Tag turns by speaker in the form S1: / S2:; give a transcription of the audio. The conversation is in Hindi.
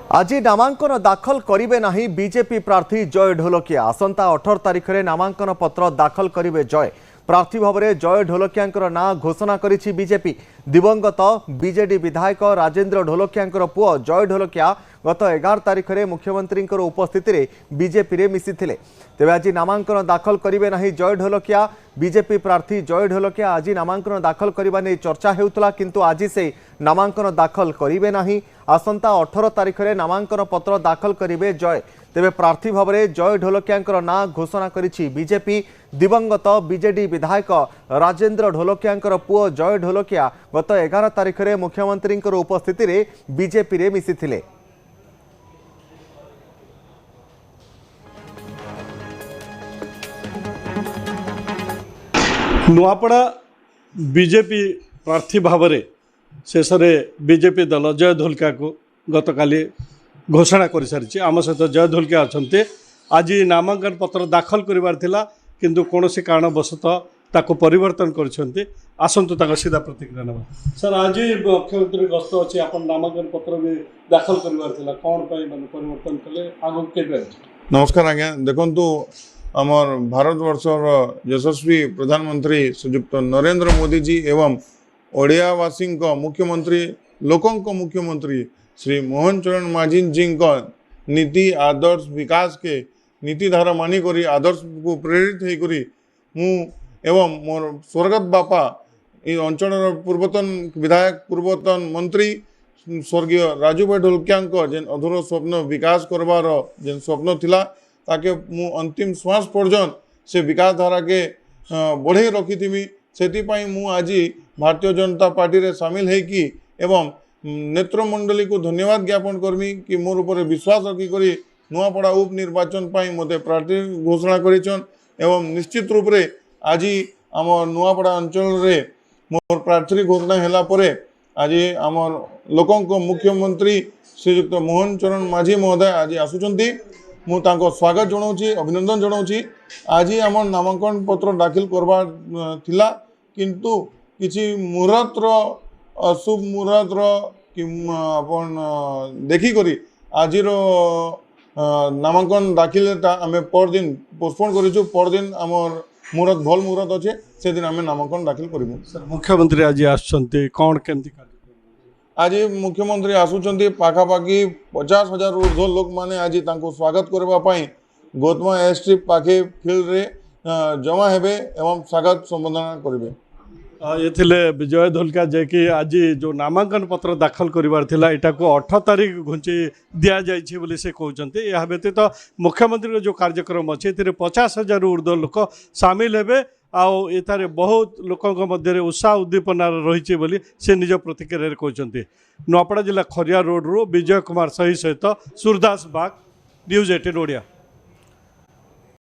S1: आज नामांकन दाखल करिवे नाही बीजेपी प्रार्थी जय ढोलकिया। आसंता 18 तारिख में नामांकन पत्र दाखल करिवे जय। प्रार्थी भाव में जय ढोलकिया ना घोषणा करिछि बीजेपी। दिवंगत बीजेडी विधायक राजेंद्र ढोलकिया पुओ जय ढोलकिया गत 11 तारिख में मुख्यमंत्री उपस्थित में बीजेपी रे मिसिथिले। तेबे आज नामांकन दाखल करिवे नाही जय ढोलकिया। बीजेपी प्रार्थी जय ढोलकिया आज नामांकन दाखल करने नहीं चर्चा हेउतला, किंतु आज से नामांकन दाखल करिवे नाही। आसंता 18 तारिख में नामांकन पत्र दाखल करिवे जय। तेबे प्रार्थी भाव में जय ढोलकिया ना घोषणा करिछि बीजेपी। दिवंगत बीजेडी विधायक राजेंद्र ढोलकिया पुओ जय ढोलकिया गत 11 तारिख में मुख्यमंत्री उपस्थित में बीजेपी रे मिसिथिले।
S2: नुआपड़ा बीजेपी प्रार्थी भाव में शेष में बीजेपी दल जय ढोलकिया को गत काली घोषणा कर सारी। आम सहित जय ढोलकिया अच्छा आज नामांकन पत्र दाखल कर किंतु कौन सी कारणवशतः ताको परिवर्तन कर आसतु सीधा प्रतिक्रिया ना। सर आज मुख्यमंत्री गस्त अच्छी आप नामांकन पत्र भी दाखल कर कौन परिवर्तन कले आग के।
S3: नमस्कार आज्ञा। देखु आमर भारत वर्षर यशस्वी प्रधानमंत्री श्रीयुक्त नरेंद्र मोदी जी एवं ओडियावासी मुख्यमंत्री लोकों मुख्यमंत्री श्री मोहन चरण मांझी जी नीति आदर्श विकास के नीति धारा मानी करी आदर्श को प्रेरित होकर मु एवं मोर स्वर्गत बापा ये अंचल पूर्वतन विधायक पूर्वतन मंत्री स्वर्गीय राजू भाई ढोलकिया जेन अधूर स्वप्न विकास करवार जेन स्वप्न थिला ताके मु अंतिम श्वास पर्यंत से विकास धारा के बढ़े रखी से मु आज भारतीय जनता पार्टी रे सामिल है कि एवं नेत्रमंडली को धन्यवाद ज्ञापन करमी कि मोर ऊपर विश्वास रखी करी नुआपड़ा उपनिर्वाचन मोते प्रार्थी घोषणा करिछन एवं निश्चित रूप से आज आम नुआपड़ा अंचल रे मोर प्रार्थी घोषणा हैला परे आज आम लोकों मुख्यमंत्री श्रीयुक्त मोहन चरण मांझी महोदय आज आसुचंती। मु तांको स्वागत जनाऊँगी अभिनंदन जनाऊँगी। आज आम नामांकन पत्र दाखिल करवा थिला किंतु किछि मुहूर्तर अशुभ मुहूर्तर कि अपन देखिक आज नामांकन दाखिल आम परदिन पोस्टपोन करूँ। परदिन आमर मुहूर्त भल मुहूर्त अच्छे से दिन आम नामांकन दाखिल करूँ।
S2: मुख्यमंत्री आज आसुचंती कौन केमती
S3: आज मुख्यमंत्री आसुचंती पाखापाखि 50,000 ऊर्ध्व लोक माने आज तांको स्वागत करने गौतमा एयरस्ट्रिप पाखे फील्ड रे जमा हेबे एवं स्वागत संबोधना करेंगे।
S2: ये विजय ढोलकिया जे कि आज जो नामांकन पत्र दाखल करिवार थिला एटा को 18 तारिख घुंची दिया जाइछि बोली से कहउचंती। या व्यतीत मुख्यमंत्री जो कार्यक्रम अच्छे 50,000 ऊर्ध्व लोक सामिल हेबे आउ एतारे बहुत लोकों मध्य उत्साह उद्दीपना रही बोली से निज प्रतिक्रिया कहते। नुआपड़ा जिला खरिया रोड रू विजय कुमार सही सहित सूरदास बाग, न्यूज़ 18 ओडिया।